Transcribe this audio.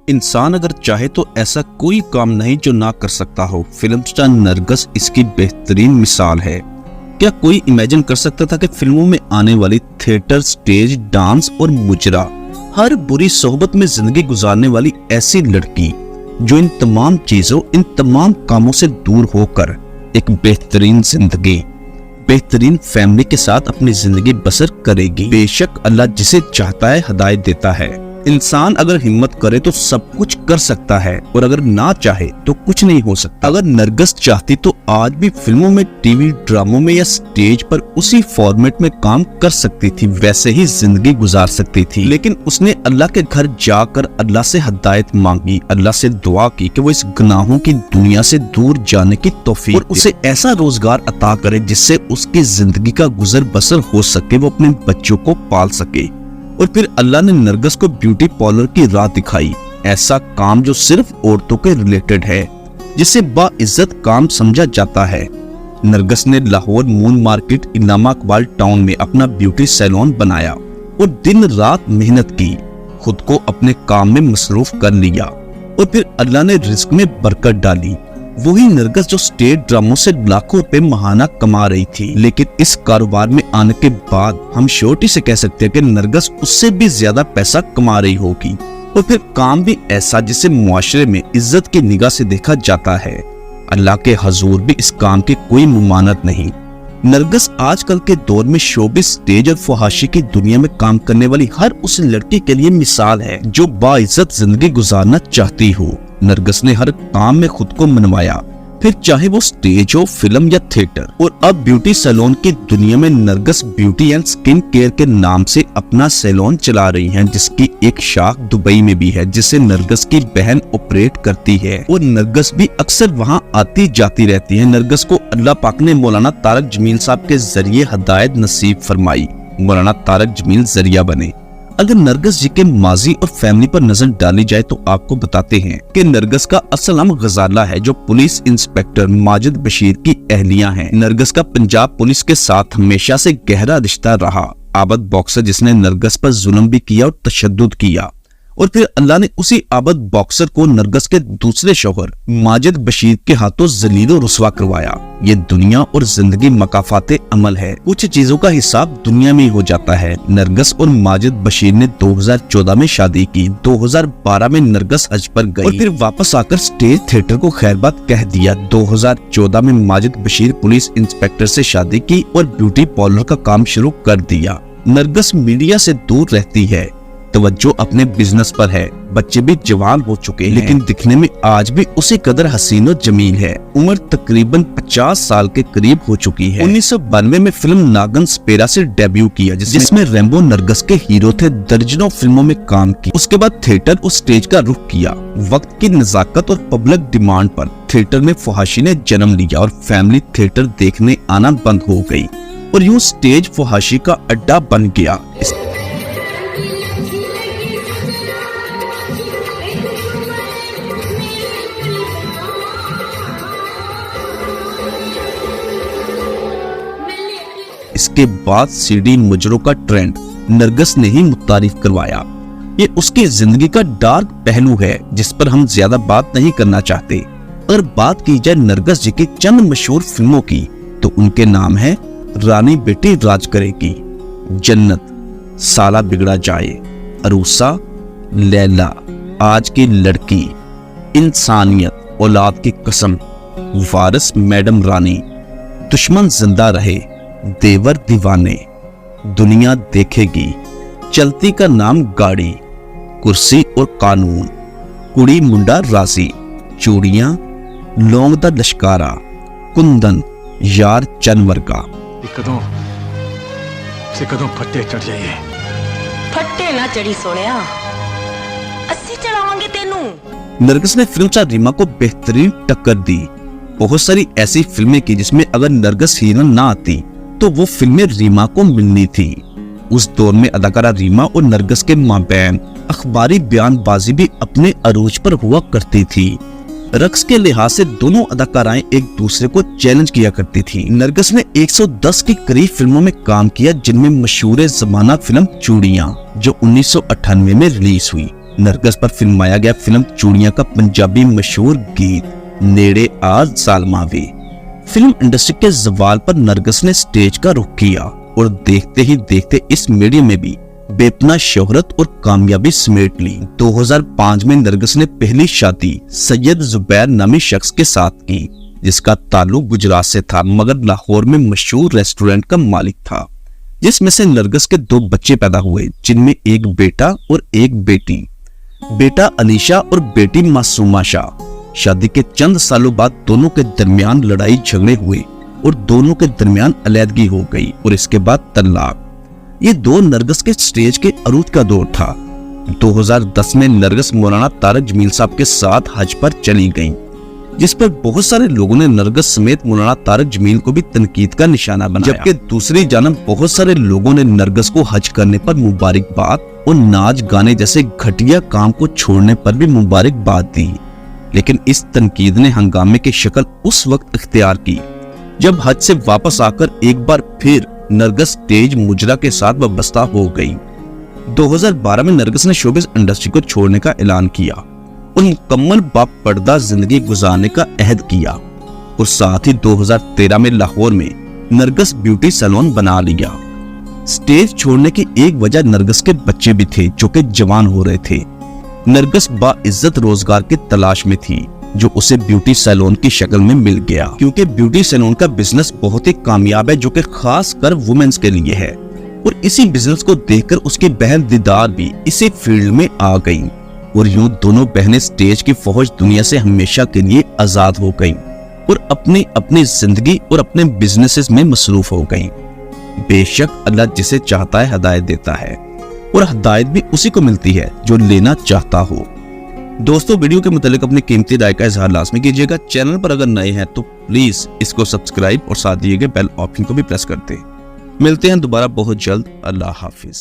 इंसान अगर चाहे तो ऐसा कोई काम नहीं जो ना कर सकता हो। फिल्म स्टार नरगिस इसकी बेहतरीन मिसाल है। क्या कोई इमेजिन कर सकता था कि फिल्मों में आने वाली थिएटर, स्टेज, डांस और मुजरा, हर बुरी सोहबत में जिंदगी गुजारने वाली ऐसी लड़की जो इन तमाम चीजों, इन तमाम कामों से दूर होकर एक बेहतरीन जिंदगी, बेहतरीन फैमिली के साथ अपनी जिंदगी बसर करेगी। बेशक अल्लाह जिसे चाहता है हिदायत देता है। इंसान अगर हिम्मत करे तो सब कुछ कर सकता है और अगर ना चाहे तो कुछ नहीं हो सकता। अगर नरगिस चाहती तो आज भी फिल्मों में, टीवी ड्रामों में या स्टेज पर उसी फॉर्मेट में काम कर सकती थी, वैसे ही जिंदगी गुजार सकती थी। लेकिन उसने अल्लाह के घर जाकर अल्लाह से हिदायत मांगी, अल्लाह से दुआ की कि वो इस गुनाहों की दुनिया से दूर जाने की तौफीक और उसे ऐसा रोजगार अता करे जिससे उसकी जिंदगी का गुजर बसर हो सके, वो अपने बच्चों को पाल सके। और फिर अल्लाह ने नरगिस को ब्यूटी पार्लर की राह दिखाई, ऐसा काम जो सिर्फ औरतों के रिलेटेड है, जिसे बाइज्जत काम समझा जाता है। नरगिस ने लाहौर मून मार्केट इनामा इकबाल टाउन में अपना ब्यूटी सैलून बनाया और दिन रात मेहनत की, खुद को अपने काम में मसरूफ कर लिया और फिर अल्लाह ने रिस्क में बरकत डाली। वही नरगिस जो स्टेज ड्रामों से लाखों रुपए महाना कमा रही थी, लेकिन इस कारोबार में आने के बाद हम श्योरिटी से कह सकते हैं कि नरगिस उससे भी ज्यादा पैसा कमा रही होगी। और फिर काम भी ऐसा जिसे मुआशरे में इज्जत की निगाह से देखा जाता है। अल्लाह के हजूर भी इस काम की कोई मुमानत नहीं। नरगिस आजकल के दौर में शोबिस, स्टेज और फहाशी की दुनिया में काम करने वाली हर उस लड़की के लिए मिसाल है जो बाइज्जत जिंदगी गुजारना चाहती हो। नरगिस ने हर काम में खुद को मनवाया, फिर चाहे वो स्टेज हो, फिल्म या थिएटर। और अब ब्यूटी सैलून की दुनिया में Nargis beauty and skin care के नाम से अपना सैलून चला रही हैं, जिसकी एक शाख दुबई में भी है, जिसे नरगिस की बहन ऑपरेट करती है। और नरगिस भी अक्सर वहां आती जाती रहती है। नरगिस को अल्लाह पाक ने मौलाना तारक जमील साहब के जरिए हिदायत नसीब फरमाई, मौलाना तारक जमील जरिया बने। अगर नरगिस जी के माजी और फैमिली पर नजर डाली जाए तो आपको बताते हैं कि नरगिस का असल नाम गजाला है, जो पुलिस इंस्पेक्टर माजिद बशीर की अहलिया हैं। नरगिस का पंजाब पुलिस के साथ हमेशा से गहरा रिश्ता रहा। आबद बॉक्सर जिसने नरगिस पर जुल्म भी किया और तशद्दुद किया, और फिर अल्लाह ने उसी आबद बॉक्सर को नरगिस के दूसरे शौहर माजिद बशीर के हाथों जलीलो रुस्वा करवाया। ये दुनिया और जिंदगी मकाफाते अमल है। कुछ चीजों का हिसाब दुनिया में ही हो जाता है। नरगिस और माजिद बशीर ने 2014 में शादी की। 2012 में नरगिस हज पर गई और फिर वापस आकर स्टेज थिएटर को खैरबाद कह दिया। 2014 में माजिद बशीर पुलिस इंस्पेक्टर से शादी की और ब्यूटी पार्लर का काम शुरू कर दिया। नरगिस मीडिया से दूर रहती है, तवज्जो अपने बिजनेस पर है। बच्चे भी जवान हो चुके हैं, लेकिन दिखने में आज भी उसी कदर हसीन और जमील है। उम्र तकरीबन 50 साल के करीब हो चुकी है। 1992 में फिल्म नागन स्पेरा से डेब्यू किया, जिसमें रैम्बो नरगिस के हीरो थे। दर्जनों फिल्मों में काम की। उसके बाद थिएटर और स्टेज का रुख किया। वक्त की नजाकत और पब्लिक डिमांड पर थिएटर में फहाशी ने जन्म लिया और फैमिली थिएटर देखने आना बंद हो गई और यूँ स्टेज फहाशी का अड्डा बन गया। इसके बाद सीडी मुजरों का ट्रेंड नरगिस ने ही मुतारिफ करवाया। ये उसकी जिंदगी का डार्क पहलू है जिस पर हम ज्यादा बात नहीं करना चाहते। अगर बात की जाए नरगिस जी की चंद मशहूर फिल्मों की तो उनके नाम है रानी बेटी राज करेगी, जन्नत, साला बिगड़ा जाए, अरूसा, लैला, आज की लड़की, इंसानियत, औलाद की कसम, वारिस, मैडम रानी, दुश्मन जिंदा रहे, देवर दीवाने, दुनिया देखेगी, चलती का नाम गाड़ी, कुर्सी और कानून, कुड़ी मुंडा राजी, चूड़ियां, लौंग दा लश्कारा, कुंदन, यार चनवर का। कदों फट्टे चढ़ जाइए। फट्टे ना चढ़ी सोनिया, अस्सी चढ़ावांगे तेनू। नरगिस ने फिल्म स्टार रीमा को बेहतरीन टक्कर दी। बहुत सारी ऐसी फिल्में की जिसमें अगर नरगिस हीरोइन ना आती तो वो फिल्में रीमा को मिलनी थी। उस दौर में अदाकारा रीमा और नरगिस के माबैन अखबारी बयानबाजी भी अपने अरूज पर हुआ करती थी। रक्स के लिहाज से दोनों अदाकाराएं एक दूसरे को चैलेंज किया करती थी। नरगिस ने 110 के करीब फिल्मों में काम किया, जिनमें मशहूर जमाना फिल्म चूड़ियां जो 1998 में रिलीज हुई, नरगिस पर फिल्माया गया फिल्म चूड़ियां का पंजाबी मशहूर गीत नेड़े आज सालमावी। फिल्म इंडस्ट्री के जवाल पर नरगिस ने स्टेज का रुख किया और देखते ही देखते इस मीडियम में भी बेपनाह शोहरत और कामयाबी समेट ली। 2005 में नरगिस ने पहली शादी सैयद जुबैर नामी शख्स के साथ की, जिसका ताल्लुक गुजरात से था मगर लाहौर में मशहूर रेस्टोरेंट का मालिक था, जिसमें से नरगिस के 2 बच्चे पैदा हुए, जिनमें एक बेटा और एक बेटी। बेटा अलीशा और बेटी मासूमा शाह। शादी के चंद सालों बाद दोनों के दरमियान लड़ाई झगड़े हुए और दोनों के दरमियान अलैदगी हो गई और इसके बाद तलाक। ये दौर नरगिस के स्टेज के अरूज का दौर था। 2010 में नरगिस मौलाना तारक जमील साहब के साथ हज पर चली गईं, जिस पर बहुत सारे लोगों ने नरगिस समेत मौलाना तारक जमील को भी तनकीद का निशाना बनाया, जबकि दूसरी जानब बहुत सारे लोगों ने नरगिस को हज करने पर मुबारकबाद और नाच गाने जैसे घटिया काम को छोड़ने पर भी मुबारकबाद दी। लेकिन इस तनकीद ने हंगामे की शक्ल उस वक्त इख्तियार की जब हज से वापस आकर एक बार फिर नरगिस स्टेज मुजरा के साथ वाबस्ता हो गई। 2012 में नरगिस ने शोबिज़ इंडस्ट्री को छोड़ने का ऐलान किया और मुकम्मल बापर्दा जिंदगी गुजारने का अहद किया और साथ ही 2013 में लाहौर में नरगिस ब्यूटी सैलून बना लिया। स्टेज छोड़ने की एक वजह नरगिस के बच्चे भी थे जो कि जवान हो रहे थे। नरगिस बाइज्जत रोजगार की तलाश में थी जो उसे ब्यूटी सैलून की शक्ल में मिल गया, क्योंकि ब्यूटी सैलून का बिजनेस बहुत ही कामयाब है जो कि खास कर वुमेन्स के लिए है। और इसी बिजनेस को देखकर उसकी बहन दीदार भी इसी फील्ड में आ गई और यूं दोनों बहनें स्टेज की फौज दुनिया से हमेशा के लिए आजाद हो गईं और अपनी अपनी जिंदगी और अपने बिजनेसेस में मसरूफ हो गईं। बेशक अल्लाह जिसे चाहता है हिदायत देता है और हिदायत भी उसी को मिलती है जो लेना चाहता हो। दोस्तों, वीडियो के मुतालिक अपनी कीमती राय का इजहार लाजमी कीजिएगा। चैनल पर अगर नए हैं तो प्लीज इसको सब्सक्राइब और साथ दिए गए बेल ऑप्शन को भी प्रेस करते। मिलते हैं दोबारा बहुत जल्द। अल्लाह हाफिज।